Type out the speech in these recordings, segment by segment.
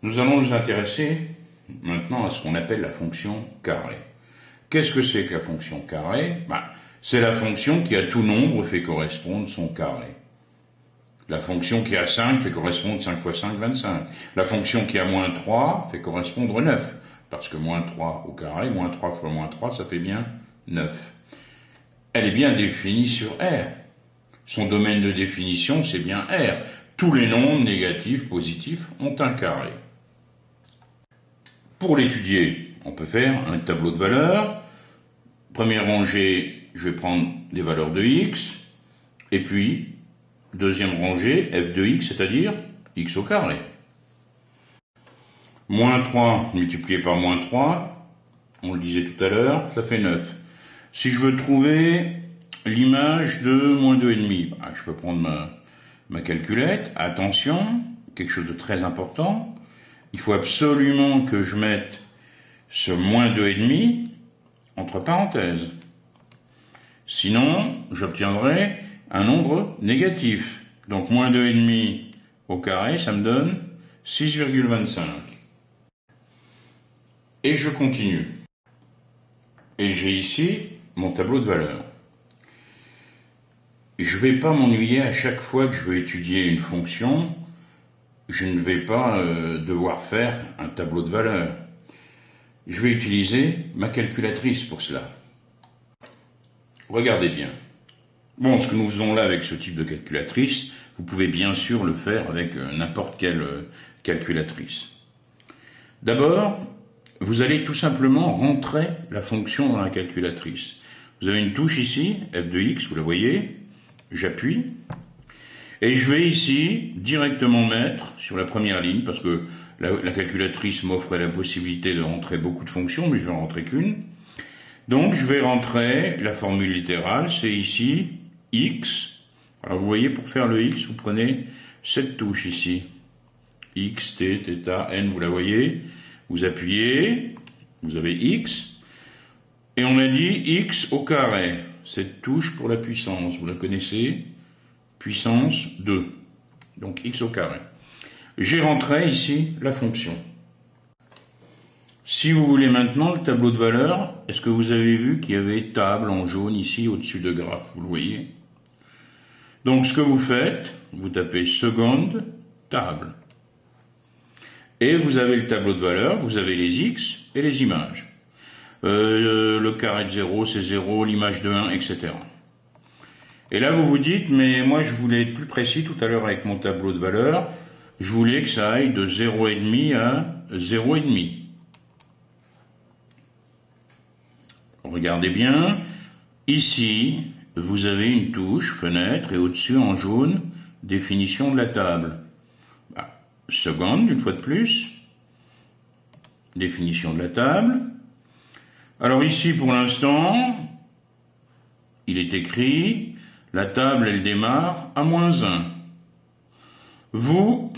Nous allons nous intéresser maintenant à ce qu'on appelle la fonction carré. Qu'est-ce que c'est que la fonction carré? C'est la fonction qui à tout nombre fait correspondre son carré. La fonction qui a 5 fait correspondre 5 fois 5, 25. La fonction qui a moins 3 fait correspondre 9. Parce que moins 3 au carré, moins 3 fois moins 3, ça fait bien 9. Elle est bien définie sur R. Son domaine de définition, c'est bien R. Tous les nombres négatifs, positifs, ont un carré. Pour l'étudier, on peut faire un tableau de valeurs. Première rangée, je vais prendre les valeurs de x. Et puis, deuxième rangée, f de x, c'est-à-dire x au carré. Moins 3 multiplié par moins 3, on le disait tout à l'heure, ça fait 9. Si je veux trouver l'image de moins 2,5, je peux prendre ma calculette. Attention, quelque chose de très important, il faut absolument que je mette ce moins 2,5 entre parenthèses. Sinon, j'obtiendrai un nombre négatif. Donc moins 2,5 au carré, ça me donne 6,25. Et je continue. Et j'ai ici mon tableau de valeurs. Je ne vais pas m'ennuyer à chaque fois que je veux étudier une fonction. Je ne vais pas devoir faire un tableau de valeurs. Je vais utiliser ma calculatrice pour cela. Regardez bien. Bon, ce que nous faisons là avec ce type de calculatrice, vous pouvez bien sûr le faire avec n'importe quelle calculatrice. D'abord, vous allez tout simplement rentrer la fonction dans la calculatrice. Vous avez une touche ici, f de x, vous la voyez, j'appuie, et je vais ici directement mettre sur la première ligne, parce que la calculatrice m'offrait la possibilité de rentrer beaucoup de fonctions, mais je n'en rentrerai qu'une. Donc je vais rentrer la formule littérale, c'est ici x. Alors vous voyez, pour faire le x, vous prenez cette touche ici, x, t, θ, n, vous la voyez. Vous appuyez, vous avez x, et on a dit x au carré. Cette touche pour la puissance, vous la connaissez, puissance 2, donc x au carré. J'ai rentré ici la fonction. Si vous voulez maintenant le tableau de valeurs, est-ce que vous avez vu qu'il y avait table en jaune ici au-dessus de graphe, vous le voyez? Donc ce que vous faites, vous tapez seconde, table. Et vous avez le tableau de valeurs, vous avez les x et les images. Le carré de 0, c'est 0, l'image de 1, etc. Et là, vous vous dites, mais moi, je voulais être plus précis tout à l'heure avec mon tableau de valeurs. Je voulais que ça aille de 0,5 à 0,5. Regardez bien. Ici, vous avez une touche, fenêtre, et au-dessus, en jaune, définition de la table. Seconde, une fois de plus, définition de la table. Alors ici, pour l'instant, il est écrit, la table, elle démarre à moins 1. Vous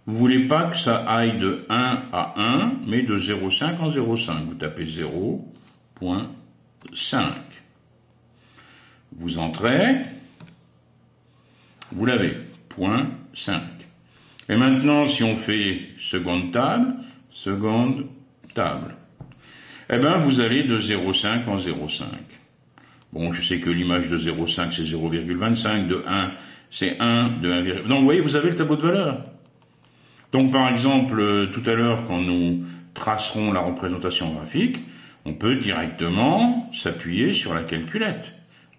voulez pas que ça aille de 1 à 1, mais de 0,5 en 0,5. Vous tapez 0,5. Vous entrez, vous l'avez, 0,5. Et maintenant, si on fait seconde table, eh bien, vous allez de 0,5 en 0,5. Bon, je sais que l'image de 0,5, c'est 0,25, de 1, c'est 1, de 1, donc, vous voyez, vous avez le tableau de valeurs. Donc, par exemple, tout à l'heure, quand nous tracerons la représentation graphique, on peut directement s'appuyer sur la calculette.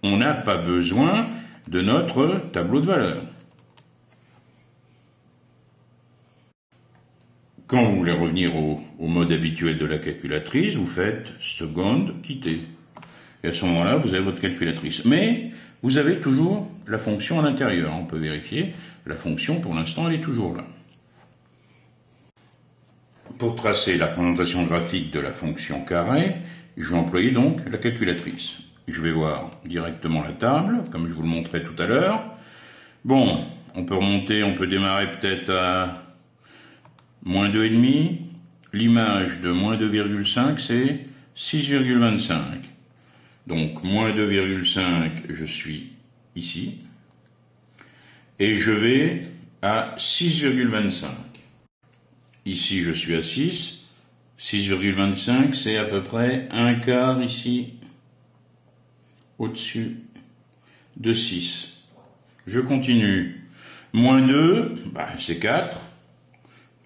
On n'a pas besoin de notre tableau de valeurs. Quand vous voulez revenir au mode habituel de la calculatrice, vous faites seconde, quitter. Et à ce moment-là, vous avez votre calculatrice. Mais vous avez toujours la fonction à l'intérieur. On peut vérifier. La fonction, pour l'instant, elle est toujours là. Pour tracer la représentation graphique de la fonction carré, je vais employer donc la calculatrice. Je vais voir directement la table, comme je vous le montrais tout à l'heure. Bon, on peut remonter, on peut démarrer peut-être à moins 2,5, l'image de moins 2,5, c'est 6,25. Donc, moins 2,5, je suis ici. Et je vais à 6,25. Ici, je suis à 6. 6,25, c'est à peu près un quart ici, au-dessus de 6. Je continue. Moins 2, c'est 4.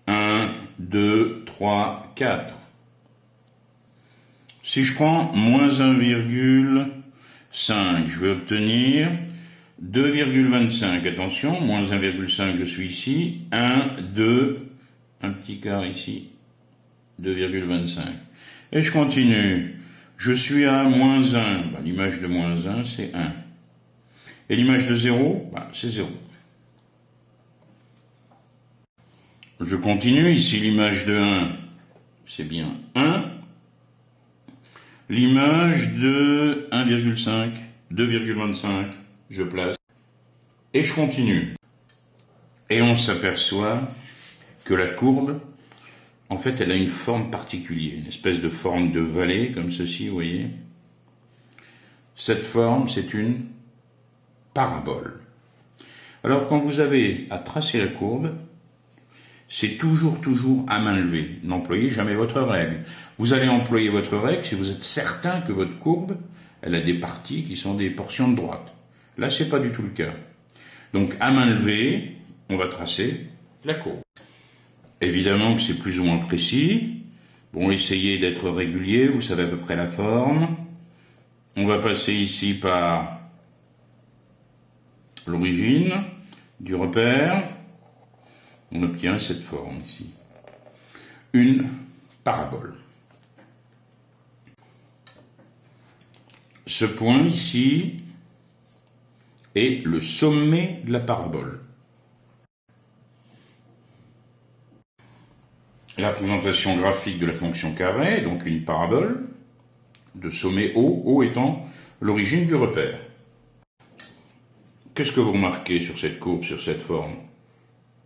1, 2, 3, 4. Si je prends moins 1,5, je vais obtenir 2,25. Attention, moins 1,5, je suis ici. 1, 2, un petit quart ici, 2,25. Et je continue. Je suis à moins 1. L'image de moins 1, c'est 1. Et l'image de 0, c'est 0. Je continue. Ici, l'image de 1, c'est bien 1. L'image de 1,5, 2,25, je place. Et je continue. Et on s'aperçoit que la courbe, en fait, elle a une forme particulière, une espèce de forme de vallée, comme ceci, vous voyez. Cette forme, c'est une parabole. Alors, quand vous avez à tracer la courbe, c'est toujours à main levée. N'employez jamais votre règle. Vous allez employer votre règle si vous êtes certain que votre courbe, elle a des parties qui sont des portions de droite. Là, c'est pas du tout le cas. Donc, à main levée, on va tracer la courbe. Évidemment que c'est plus ou moins précis. Bon, essayez d'être régulier, vous savez à peu près la forme. On va passer ici par l'origine du repère. On obtient cette forme ici. Une parabole. Ce point ici est le sommet de la parabole. La représentation graphique de la fonction carré, donc une parabole, de sommet O étant l'origine du repère. Qu'est-ce que vous remarquez sur cette courbe, sur cette forme ?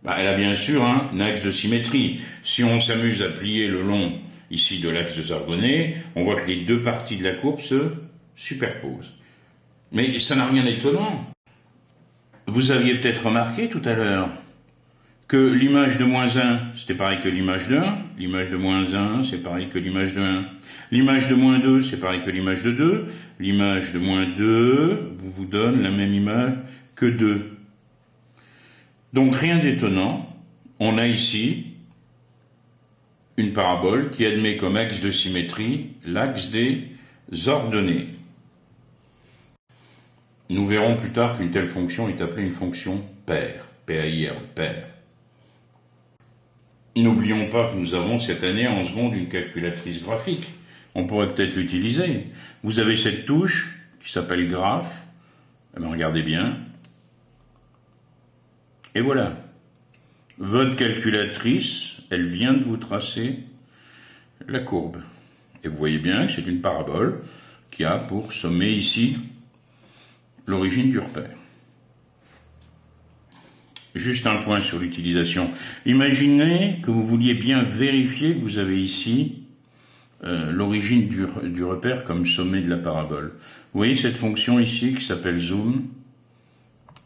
Elle a bien sûr un axe de symétrie. Si on s'amuse à plier le long ici de l'axe de Zargonnet, on voit que les deux parties de la courbe se superposent. Mais ça n'a rien d'étonnant. Vous aviez peut-être remarqué tout à l'heure que l'image de moins 1, c'était pareil que l'image de 1. L'image de moins 1, c'est pareil que l'image de 1. L'image de moins 2, c'est pareil que l'image de 2. L'image de moins 2 vous donne la même image que 2. Donc rien d'étonnant, on a ici une parabole qui admet comme axe de symétrie l'axe des ordonnées. Nous verrons plus tard qu'une telle fonction est appelée une fonction paire, P-A-I-R, paire. N'oublions pas que nous avons cette année en seconde une calculatrice graphique. On pourrait peut-être l'utiliser. Vous avez cette touche qui s'appelle graphe. Regardez bien. Et voilà, votre calculatrice, elle vient de vous tracer la courbe. Et vous voyez bien que c'est une parabole qui a pour sommet ici l'origine du repère. Juste un point sur l'utilisation. Imaginez que vous vouliez bien vérifier que vous avez ici l'origine du repère comme sommet de la parabole. Vous voyez cette fonction ici qui s'appelle zoom.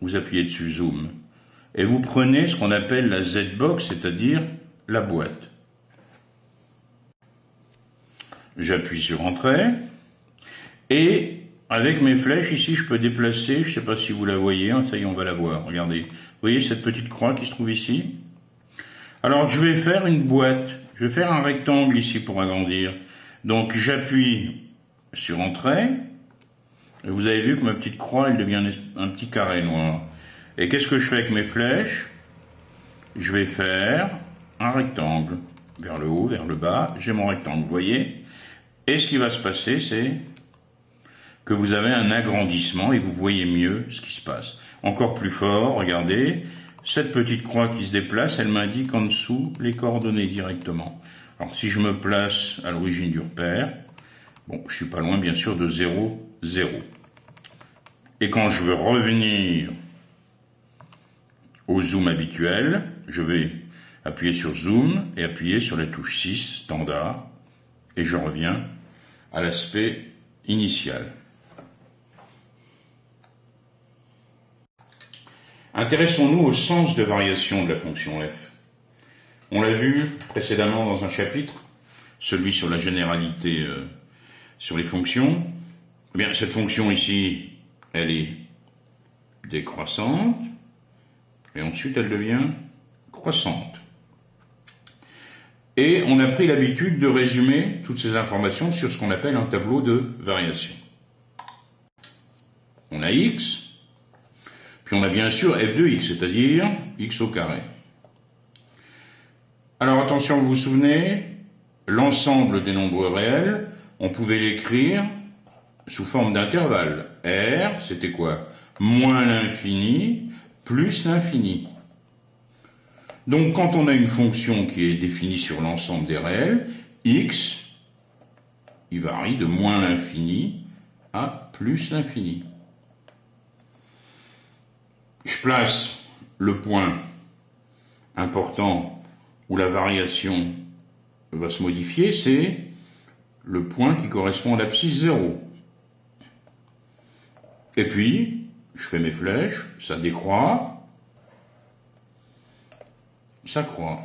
Vous appuyez dessus zoom. Et vous prenez ce qu'on appelle la Z-box, c'est-à-dire la boîte. J'appuie sur Entrée. Et avec mes flèches, ici, je peux déplacer, je ne sais pas si vous la voyez, ça y est, on va la voir, regardez. Vous voyez cette petite croix qui se trouve ici ? Alors, je vais faire une boîte. Je vais faire un rectangle ici pour agrandir. Donc, j'appuie sur Entrée. Et vous avez vu que ma petite croix, elle devient un petit carré noir. Et qu'est-ce que je fais avec mes flèches ? Je vais faire un rectangle. Vers le haut, vers le bas, j'ai mon rectangle, vous voyez ? Et ce qui va se passer, c'est que vous avez un agrandissement et vous voyez mieux ce qui se passe. Encore plus fort, regardez, cette petite croix qui se déplace, elle m'indique en dessous les coordonnées directement. Alors si je me place à l'origine du repère, bon, je suis pas loin bien sûr de 0, 0. Et quand je veux revenir au zoom habituel, je vais appuyer sur zoom et appuyer sur la touche 6, standard, et je reviens à l'aspect initial. Intéressons-nous au sens de variation de la fonction f. On l'a vu précédemment dans un chapitre, celui sur la généralité sur les fonctions. Eh bien, cette fonction ici, elle est décroissante, et ensuite elle devient croissante. Et on a pris l'habitude de résumer toutes ces informations sur ce qu'on appelle un tableau de variation. On a x, puis on a bien sûr f de x, c'est-à-dire x au carré. Alors attention, vous vous souvenez, l'ensemble des nombres réels, on pouvait l'écrire sous forme d'intervalle. R, c'était quoi? Moins l'infini plus l'infini. Donc quand on a une fonction qui est définie sur l'ensemble des réels, x, il varie de moins l'infini à plus l'infini. Je place le point important où la variation va se modifier, c'est le point qui correspond à l'abscisse 0. Et puis, je fais mes flèches, ça décroît, ça croît.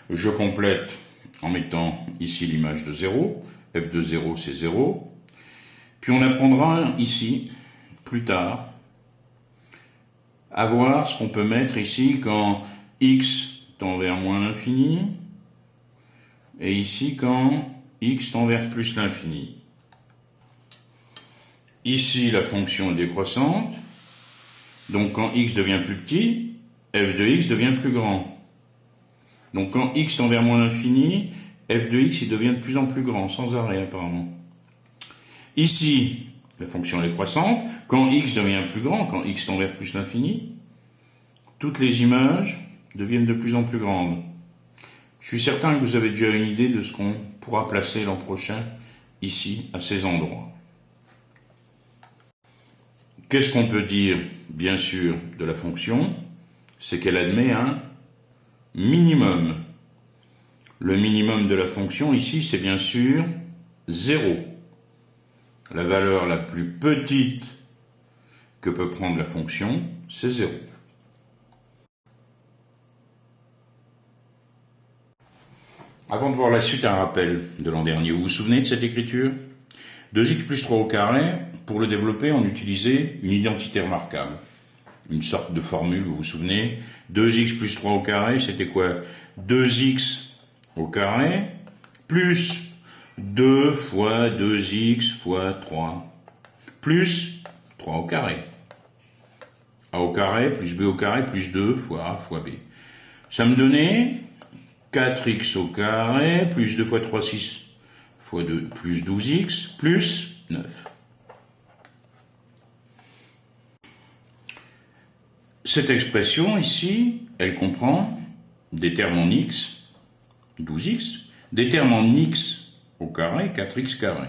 Je complète en mettant ici l'image de 0, f de 0 c'est 0, puis on apprendra ici, plus tard, à voir ce qu'on peut mettre ici quand x tend vers moins l'infini, et ici quand x tend vers plus l'infini. Ici, la fonction est décroissante, donc quand x devient plus petit, f de x devient plus grand. Donc quand x tend vers moins l'infini, f de x il devient de plus en plus grand, sans arrêt apparemment. Ici, la fonction est croissante, quand x devient plus grand, quand x tend vers plus l'infini, toutes les images deviennent de plus en plus grandes. Je suis certain que vous avez déjà une idée de ce qu'on pourra placer l'an prochain ici, à ces endroits. Qu'est-ce qu'on peut dire, bien sûr, de la fonction? C'est qu'elle admet un minimum. Le minimum de la fonction ici, c'est bien sûr 0. La valeur la plus petite que peut prendre la fonction, c'est 0. Avant de voir la suite, un rappel de l'an dernier. Vous vous souvenez de cette écriture? 2x plus 3 au carré, pour le développer, on utilisait une identité remarquable. Une sorte de formule, vous vous souvenez? 2x plus 3 au carré, c'était quoi? 2x au carré, plus 2 fois 2x fois 3, plus 3 au carré. A au carré plus b au carré plus 2 fois a fois b. Ça me donnait 4x au carré, plus 2 fois 3, 6 fois 2, plus 12x, plus 9. Cette expression ici, elle comprend des termes en x, 12x, des termes en x au carré, 4x carré.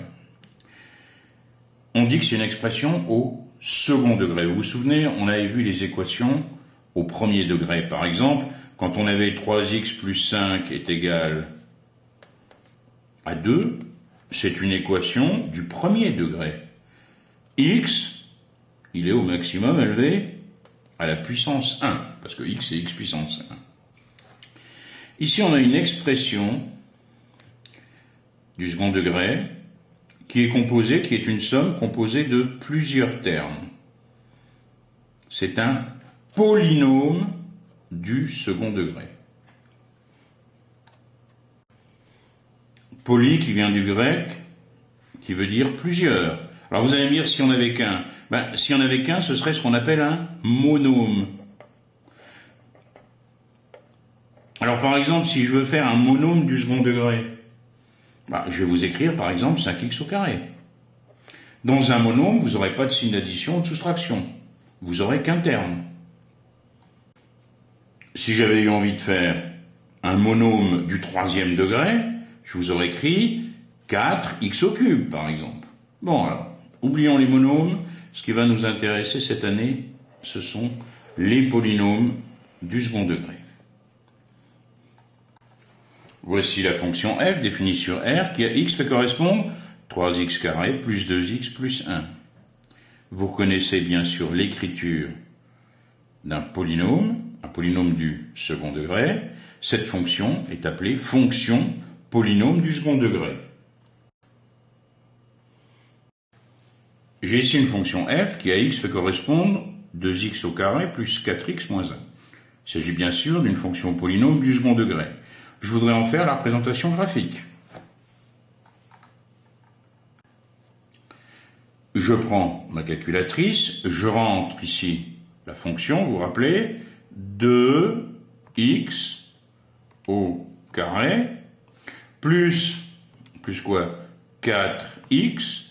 On dit que c'est une expression au second degré. Vous vous souvenez, on avait vu les équations au premier degré. Par exemple, quand on avait 3x plus 5 est égal à 2, c'est une équation du premier degré. X, il est au maximum élevé à la puissance 1, parce que x c'est x puissance 1. Ici, on a une expression du second degré qui est une somme composée de plusieurs termes. C'est un polynôme du second degré. Poly qui vient du grec, qui veut dire plusieurs. Alors vous allez me dire si on n'avait qu'un. Si on n'avait qu'un, ce serait ce qu'on appelle un monôme. Alors par exemple, si je veux faire un monôme du second degré, je vais vous écrire par exemple 5x au carré. Dans un monôme, vous n'aurez pas de signe d'addition ou de soustraction. Vous n'aurez qu'un terme. Si j'avais eu envie de faire un monôme du troisième degré, je vous aurais écrit 4x au cube, par exemple. Bon, alors, oublions les monômes. Ce qui va nous intéresser cette année, ce sont les polynômes du second degré. Voici la fonction f définie sur R qui à x fait correspondre 3x carré plus 2x plus 1. Vous reconnaissez bien sûr l'écriture d'un polynôme, un polynôme du second degré, cette fonction est appelée fonction polynôme du second degré. J'ai ici une fonction f qui à x fait correspondre 2x au carré plus 4x moins 1. Il s'agit bien sûr d'une fonction polynôme du second degré. Je voudrais en faire la représentation graphique. Je prends ma calculatrice, je rentre ici la fonction, vous vous rappelez, 2x au carré plus quoi 4x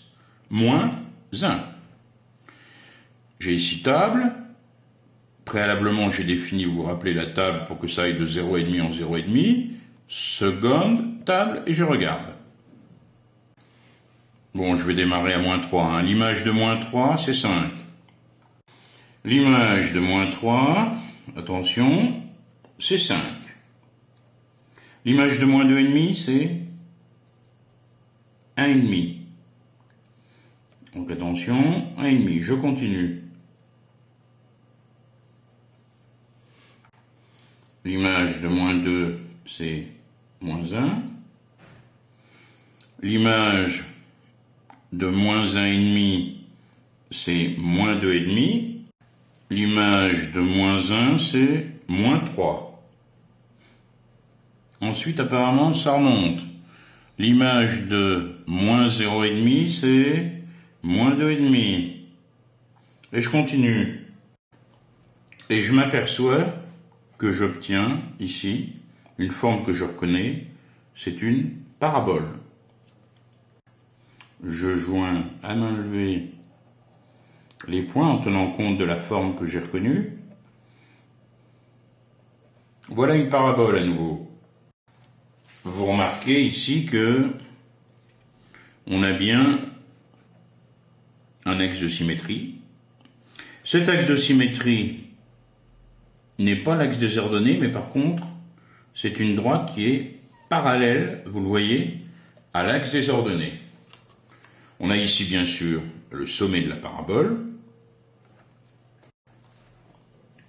moins 1. J'ai ici table. Préalablement, j'ai défini, vous vous rappelez, la table pour que ça aille de 0,5 en 0,5. Seconde table, et je regarde. Bon, je vais démarrer à moins 3. Hein. L'image de moins 3, c'est 5. L'image de moins 3, attention, c'est 5. L'image de moins 2,5, c'est 1,5. Donc attention, 1,5. Je continue. L'image de moins 2, c'est moins 1. L'image de moins 1,5, c'est moins 2,5. L'image de moins 1, c'est moins 3. Ensuite, apparemment, ça remonte. L'image de moins 0,5, c'est moins 2,5. Et je continue. Et je m'aperçois que j'obtiens ici une forme que je reconnais, c'est une parabole. Je joins à main levée les points en tenant compte de la forme que j'ai reconnue. Voilà une parabole à nouveau. Vous remarquez ici que on a bien un axe de symétrie. Cet axe de symétrie n'est pas l'axe des ordonnées, mais par contre, c'est une droite qui est parallèle, vous le voyez, à l'axe des ordonnées. On a ici bien sûr le sommet de la parabole.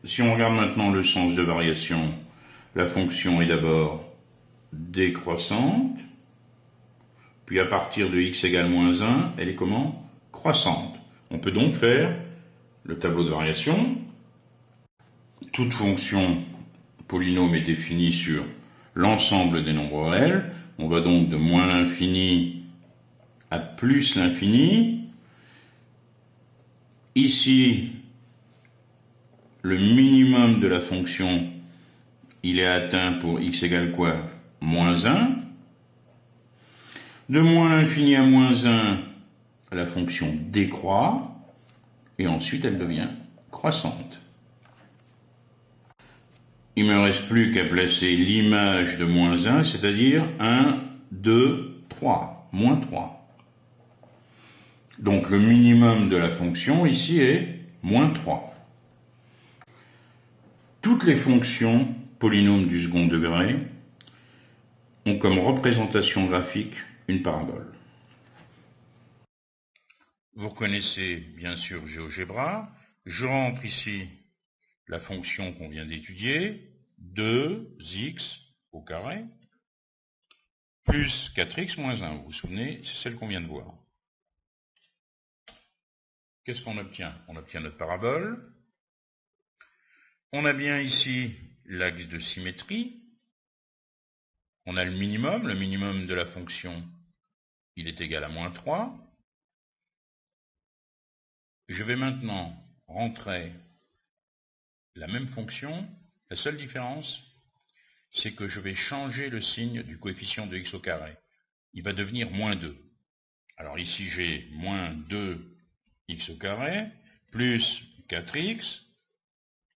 Si on regarde maintenant le sens de variation, la fonction est d'abord décroissante, puis à partir de x égale moins 1, elle est comment? Croissante. On peut donc faire le tableau de variation. Toute fonction polynôme est définie sur l'ensemble des nombres réels. On va donc de moins l'infini à plus l'infini. Ici, le minimum de la fonction, il est atteint pour x égale quoi? Moins 1. De moins l'infini à moins 1, la fonction décroît, et ensuite elle devient croissante. Il ne me reste plus qu'à placer l'image de moins 1, c'est-à-dire 1, 2, 3, moins 3. Donc le minimum de la fonction ici est moins 3. Toutes les fonctions polynômes du second degré ont comme représentation graphique une parabole. Vous reconnaissez bien sûr GeoGebra. Je rentre ici la fonction qu'on vient d'étudier, 2x au carré, plus 4x moins 1. Vous vous souvenez, c'est celle qu'on vient de voir. Qu'est-ce qu'on obtient? On obtient notre parabole. On a bien ici l'axe de symétrie. On a le minimum de la fonction, il est égal à moins 3. Je vais maintenant rentrer la même fonction. La seule différence, c'est que je vais changer le signe du coefficient de x au carré. Il va devenir moins 2. Alors ici, j'ai moins 2x au carré, plus 4x,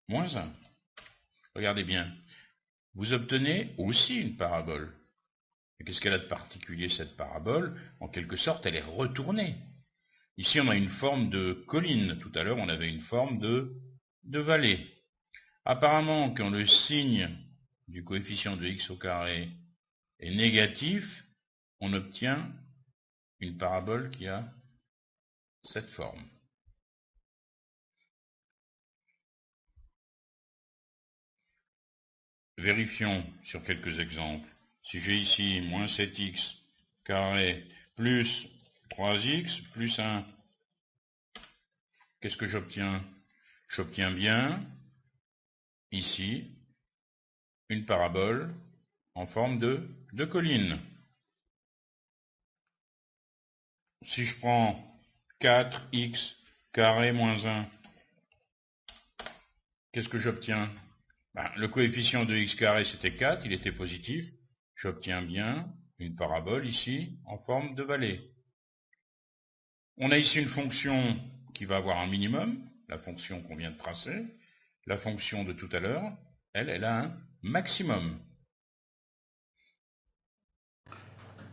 moins 1. Regardez bien. Vous obtenez aussi une parabole. Qu'est-ce qu'elle a de particulier, cette parabole? En quelque sorte, elle est retournée. Ici, on a une forme de colline. Tout à l'heure, on avait une forme de vallée. Apparemment, quand le signe du coefficient de x au carré est négatif, on obtient une parabole qui a cette forme. vérifions sur quelques exemples. Si j'ai ici moins 7x carré plus 3x plus 1, qu'est-ce que j'obtiens? J'obtiens bien, ici, une parabole en forme de colline. Si je prends 4x carré moins 1, qu'est-ce que j'obtiens? Le coefficient de x carré, c'était 4, il était positif. J'obtiens bien une parabole ici en forme de vallée. On a ici une fonction qui va avoir un minimum, la fonction qu'on vient de tracer. La fonction de tout à l'heure, elle a un maximum.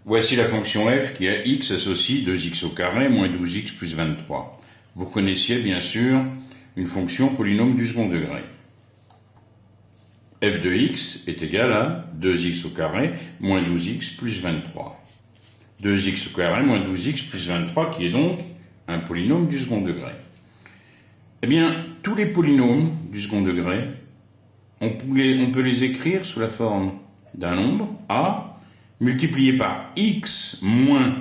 Voici la fonction f qui a x associe 2x au carré moins 12x plus 23. Vous connaissiez bien sûr une fonction polynôme du second degré. F de x est égal à 2x au carré moins 12x plus 23. 2x au carré moins 12x plus 23 qui est donc un polynôme du second degré. Eh bien, tous les polynômes du second degré, on peut les écrire sous la forme d'un nombre a multiplié par x moins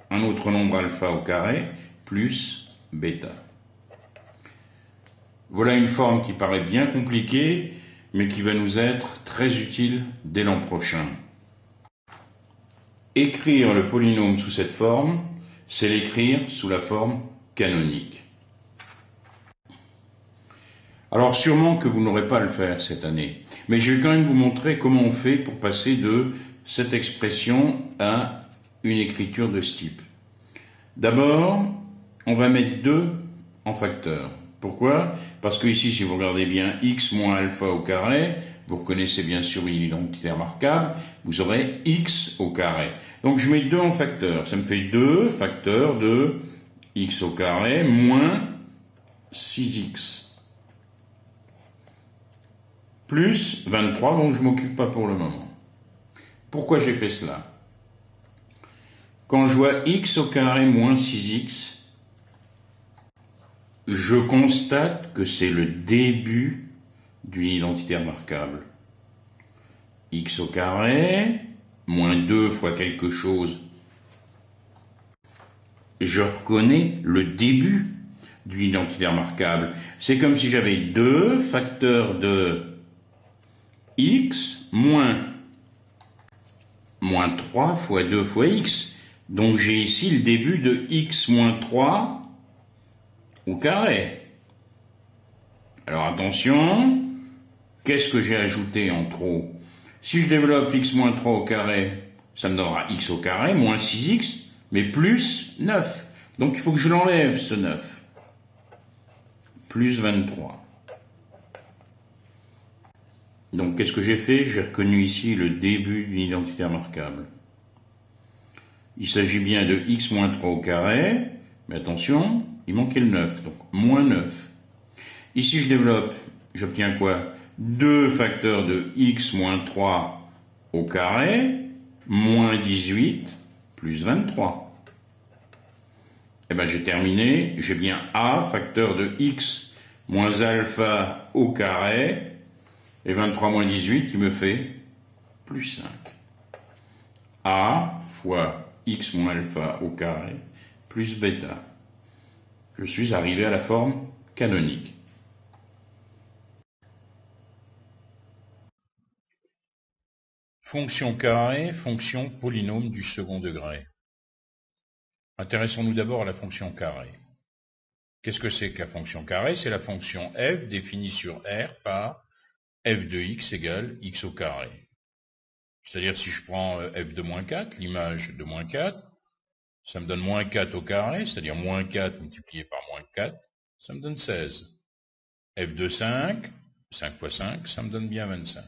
un autre nombre alpha au carré plus bêta. Voilà une forme qui paraît bien compliquée, mais qui va nous être très utile dès l'an prochain. Écrire le polynôme sous cette forme, c'est l'écrire sous la forme canonique. Alors sûrement que vous n'aurez pas à le faire cette année, mais je vais quand même vous montrer comment on fait pour passer de cette expression à une écriture de ce type. D'abord, on va mettre 2 en facteur. Pourquoi? Parce que ici, si vous regardez bien x moins alpha au carré, vous reconnaissez bien sûr une identité remarquable, vous aurez x au carré. Donc je mets 2 en facteur, ça me fait 2 facteur de x au carré moins 6x. Plus 23, donc je ne m'occupe pas pour le moment. Pourquoi j'ai fait cela? Quand je vois x au carré moins 6x, je constate que c'est le début d'une identité remarquable. X au carré, moins 2 fois quelque chose. Je reconnais le début d'une identité remarquable. C'est comme si j'avais 2 facteurs de x moins 3 fois 2 fois x. Donc j'ai ici le début de x moins 3 au carré. Alors attention, qu'est-ce que j'ai ajouté en trop? Si je développe x moins 3 au carré, ça me donnera x au carré moins 6x, mais plus 9. Donc il faut que je l'enlève ce 9. Plus 23. Donc qu'est-ce que j'ai fait? J'ai reconnu ici le début d'une identité remarquable. Il s'agit bien de x moins 3 au carré, mais attention, il manquait le 9, donc moins 9. Ici je développe, j'obtiens quoi? 2 facteurs de x moins 3 au carré, moins 18, plus 23. Eh bien j'ai terminé, j'ai bien a facteur de x moins alpha au carré, et 23 moins 18 qui me fait plus 5. A fois x moins alpha au carré plus bêta. Je suis arrivé à la forme canonique. Fonction carré, fonction polynôme du second degré. Intéressons-nous d'abord à la fonction carré. Qu'est-ce que c'est que la fonction carré? C'est la fonction f définie sur R par f de x égale x au carré. C'est-à-dire si je prends f de moins 4, l'image de moins 4, ça me donne moins 4 au carré, c'est-à-dire moins 4 multiplié par moins 4, ça me donne 16. f de 5, 5 fois 5, ça me donne bien 25.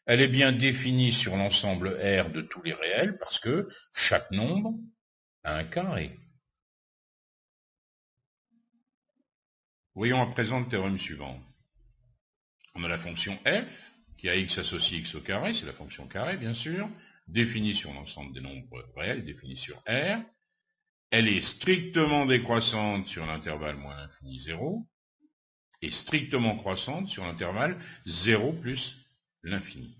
Elle est bien définie sur l'ensemble R de tous les réels parce que chaque nombre a un carré. Voyons à présent le théorème suivant. On a la fonction f, qui a x associe x au carré, c'est la fonction carré bien sûr, définie sur l'ensemble des nombres réels, définie sur R. Elle est strictement décroissante sur l'intervalle moins l'infini 0, et strictement croissante sur l'intervalle 0 plus l'infini.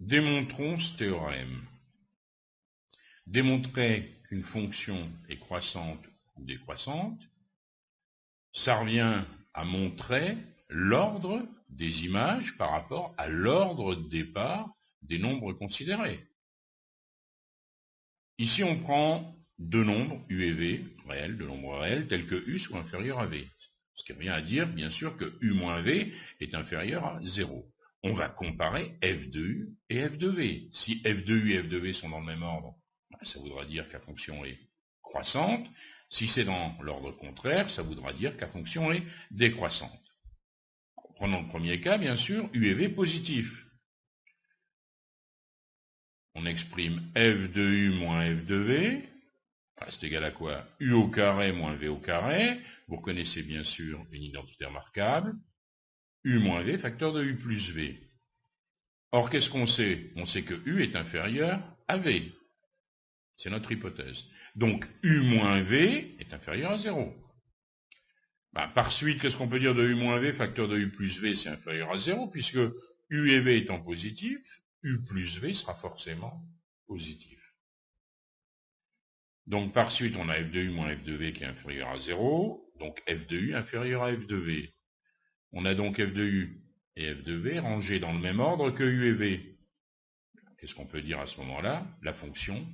Démontrons ce théorème. Démontrer qu'une fonction est croissante ou décroissante, ça revient à montrer l'ordre des images par rapport à l'ordre de départ des nombres considérés. Ici, on prend deux nombres, U et V, réels, deux nombres réels, tels que U soit inférieur à V. Ce qui revient à dire, bien sûr, que U moins V est inférieur à 0. On va comparer f de U et f de V. Si f de U et f de V sont dans le même ordre, ça voudra dire que la fonction est croissante. Si c'est dans l'ordre contraire, ça voudra dire que la fonction est décroissante. Prenons le premier cas, bien sûr, U et V positifs. On exprime f de U moins f de V. C'est égal à quoi? U au carré moins V au carré. Vous reconnaissez bien sûr une identité remarquable. U moins V, facteur de U plus V. Or, qu'est-ce qu'on sait? On sait que U est inférieur à V. C'est notre hypothèse. Donc, U moins V est inférieur à 0. Par suite, qu'est-ce qu'on peut dire de U moins V? Facteur de U plus V, c'est inférieur à 0, puisque U et V étant positifs, U plus V sera forcément positif. Donc, par suite, on a f de U moins f de V qui est inférieur à 0, donc f de U inférieur à f de V. On a donc f de U et f de V rangés dans le même ordre que U et V. Qu'est-ce qu'on peut dire à ce moment-là? La fonction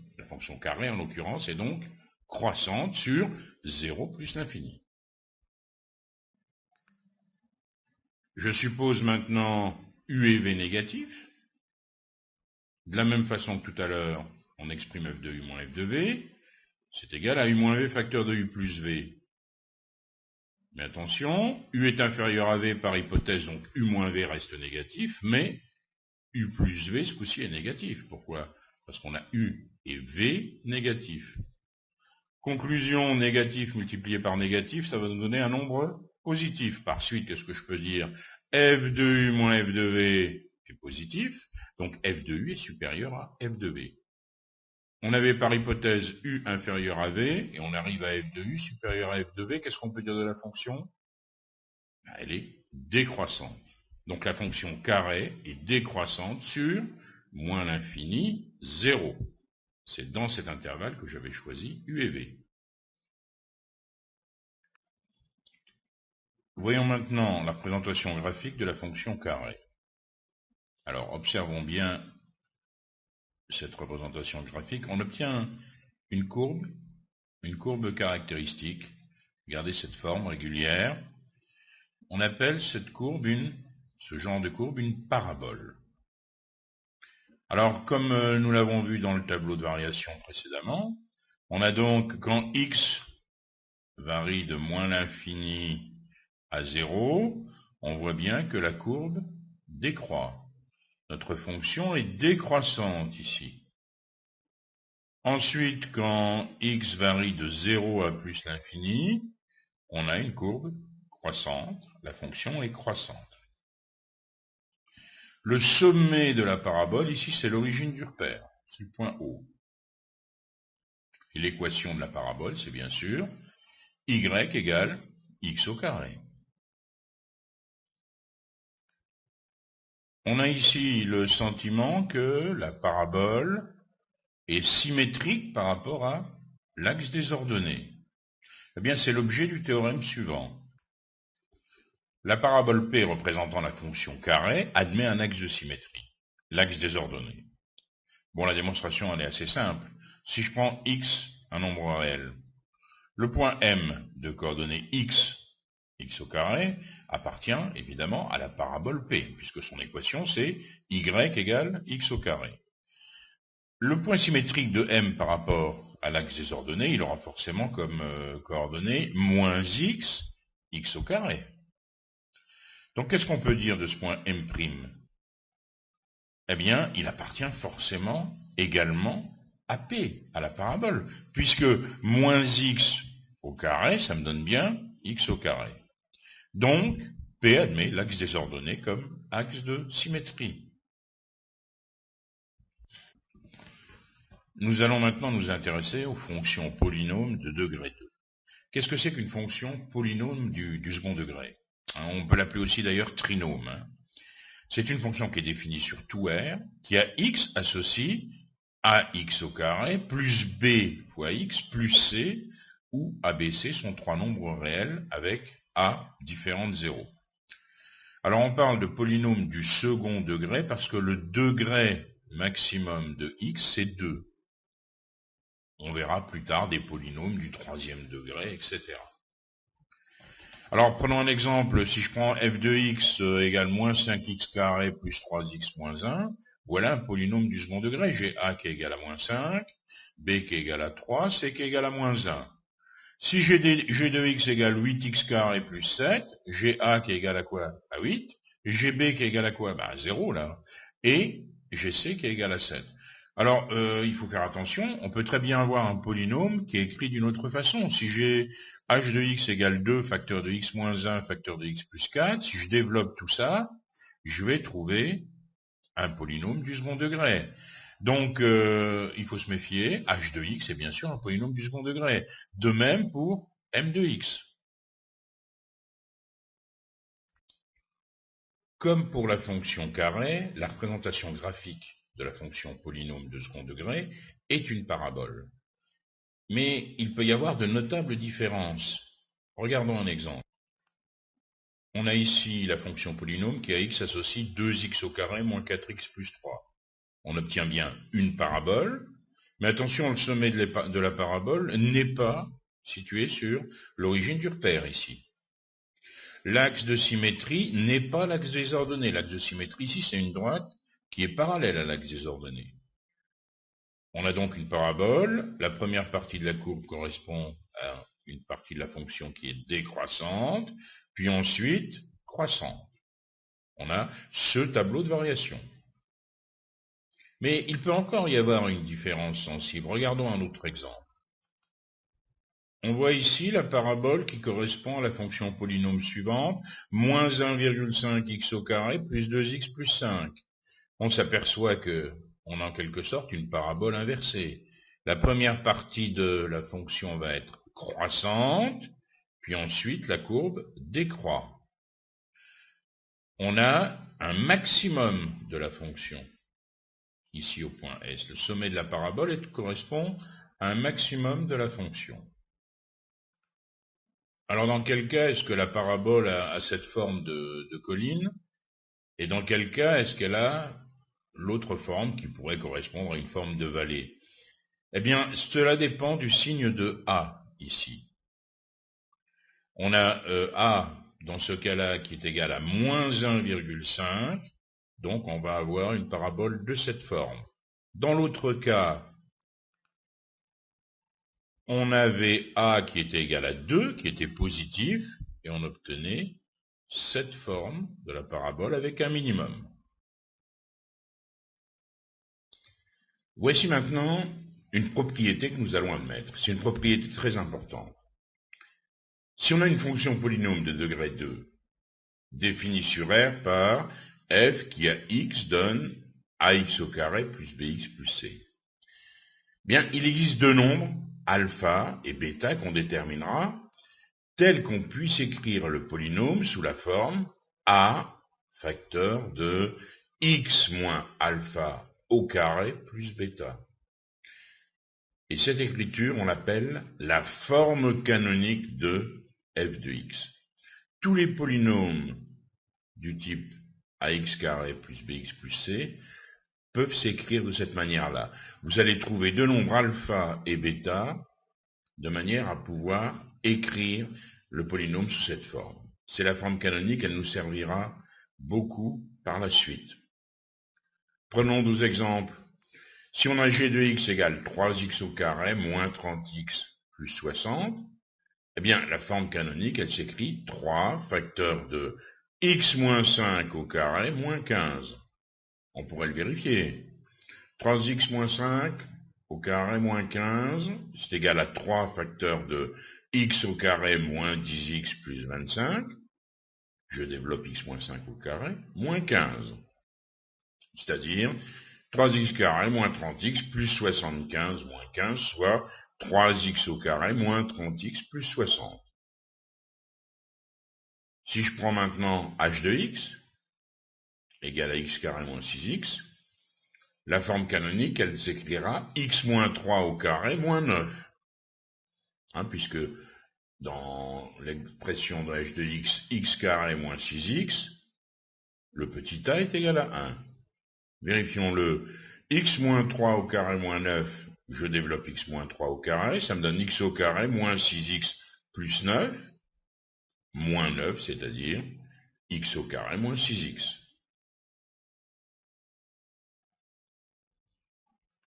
carrée en l'occurrence, est donc croissante sur 0 plus l'infini. Je suppose maintenant U et V négatifs. De la même façon que tout à l'heure, on exprime f de U moins f de V. C'est égal à U moins V facteur de U plus V. Mais attention, U est inférieur à V par hypothèse, donc U moins V reste négatif, mais U plus V, ce coup-ci, est négatif. Pourquoi? Parce qu'on a U et V négatifs. Conclusion, négatif multiplié par négatif, ça va nous donner un nombre positif. Par suite, qu'est-ce que je peux dire? F de U moins F de V est positif, donc F de U est supérieur à F de V. On avait par hypothèse U inférieur à V, et on arrive à F de U supérieur à F de V. Qu'est-ce qu'on peut dire de la fonction? Elle est décroissante. Donc la fonction carrée est décroissante sur moins l'infini, 0. C'est dans cet intervalle que j'avais choisi U et V. Voyons maintenant la représentation graphique de la fonction carrée. Alors observons bien cette représentation graphique. On obtient une courbe caractéristique. Regardez cette forme régulière. On appelle cette courbe ce genre de courbe une parabole. Alors, comme nous l'avons vu dans le tableau de variation précédemment, on a donc, quand x varie de moins l'infini à 0, on voit bien que la courbe décroît. Notre fonction est décroissante ici. Ensuite, quand x varie de 0 à plus l'infini, on a une courbe croissante. La fonction est croissante. Le sommet de la parabole, ici, c'est l'origine du repère. C'est le point O. Et l'équation de la parabole, c'est bien sûr y égale x au carré. On a ici le sentiment que la parabole est symétrique par rapport à l'axe des ordonnées. Eh bien, c'est l'objet du théorème suivant. La parabole P représentant la fonction carrée admet un axe de symétrie, l'axe des ordonnées. Bon, la démonstration, elle est assez simple. Si je prends x, un nombre réel, le point M de coordonnées x au carré, appartient évidemment à la parabole P, puisque son équation c'est y égale x au carré. Le point symétrique de M par rapport à l'axe des ordonnées, il aura forcément comme coordonnée moins x au carré. Donc qu'est-ce qu'on peut dire de ce point M'? Eh bien, il appartient forcément également à P, à la parabole, puisque moins x au carré, ça me donne bien x au carré. Donc, P admet l'axe des ordonnées comme axe de symétrie. Nous allons maintenant nous intéresser aux fonctions polynômes de degré 2. Qu'est-ce que c'est qu'une fonction polynôme du second degré? On peut l'appeler aussi d'ailleurs trinôme. C'est une fonction qui est définie sur tout R, qui a x associe ax au carré plus b fois x plus c, où a, b, c sont trois nombres réels avec a différent de 0. Alors on parle de polynôme du second degré parce que le degré maximum de x, c'est 2. On verra plus tard des polynômes du troisième degré, etc. Alors prenons un exemple, si je prends f de x égale moins 5x carré plus 3x moins 1, voilà un polynôme du second degré. J'ai a qui est égal à moins 5, b qui est égal à 3, c qui est égal à moins 1. Si j'ai de x égale 8x carré plus 7, j'ai a qui est égal à quoi? À 8. J'ai b qui est égal à quoi? À 0 là. Et j'ai c qui est égal à 7. Alors, il faut faire attention, on peut très bien avoir un polynôme qui est écrit d'une autre façon. Si j'ai h de x égale 2, facteur de x moins 1, facteur de x plus 4, si je développe tout ça, je vais trouver un polynôme du second degré. Donc, il faut se méfier, h de x est bien sûr un polynôme du second degré. De même pour m de x. Comme pour la fonction carré, la représentation graphique de la fonction polynôme de second degré est une parabole. Mais il peut y avoir de notables différences. Regardons un exemple. On a ici la fonction polynôme qui à x associe 2x au carré moins 4x plus 3. On obtient bien une parabole, mais attention, le sommet de la parabole n'est pas situé sur l'origine du repère ici. L'axe de symétrie n'est pas l'axe des ordonnées. L'axe de symétrie ici, c'est une droite qui est parallèle à l'axe des ordonnées. On a donc une parabole. La première partie de la courbe correspond à une partie de la fonction qui est décroissante, puis ensuite croissante. On a ce tableau de variation. Mais il peut encore y avoir une différence sensible. Regardons un autre exemple. On voit ici la parabole qui correspond à la fonction polynôme suivante, moins 1,5x au carré plus 2x plus 5. On s'aperçoit qu'on a en quelque sorte une parabole inversée. La première partie de la fonction va être croissante, puis ensuite la courbe décroît. On a un maximum de la fonction, ici au point S. Le sommet de la parabole correspond à un maximum de la fonction. Alors dans quel cas est-ce que la parabole a cette forme de colline? Et dans quel cas est-ce qu'elle a l'autre forme qui pourrait correspondre à une forme de vallée? Eh bien, cela dépend du signe de A, ici. On a A, dans ce cas-là, qui est égal à moins 1,5, donc on va avoir une parabole de cette forme. Dans l'autre cas, on avait A qui était égal à 2, qui était positif, et on obtenait cette forme de la parabole avec un minimum. Voici maintenant une propriété que nous allons admettre. C'est une propriété très importante. Si on a une fonction polynôme de degré 2, définie sur R par f qui à x donne ax au carré plus bx plus c, bien, il existe deux nombres, alpha et bêta, qu'on déterminera, tels qu'on puisse écrire le polynôme sous la forme a facteur de x moins alpha au carré plus bêta. Et cette écriture, on l'appelle la forme canonique de f de x. Tous les polynômes du type ax carré plus bx plus c peuvent s'écrire de cette manière-là. Vous allez trouver deux nombres alpha et bêta de manière à pouvoir écrire le polynôme sous cette forme. C'est la forme canonique, elle nous servira beaucoup par la suite. Prenons 12 exemples. Si on a g de x égale 3x au carré moins 30x plus 60, eh bien, la forme canonique, elle s'écrit 3 facteur de x moins 5 au carré moins 15. On pourrait le vérifier. 3x moins 5 au carré moins 15, c'est égal à 3 facteur de x au carré moins 10x plus 25. Je développe x moins 5 au carré, moins 15. C'est-à-dire 3x carré moins 30x plus 75 moins 15, soit 3x au carré moins 30x plus 60. Si je prends maintenant h de x égale à x carré moins 6x, la forme canonique, elle s'écrira x moins 3 au carré moins 9. Puisque dans l'expression de h de x, x carré moins 6x, le petit a est égal à 1. Vérifions-le. X moins 3 au carré moins 9, je développe x moins 3 au carré, ça me donne x au carré moins 6x plus 9, moins 9, c'est-à-dire x au carré moins 6x.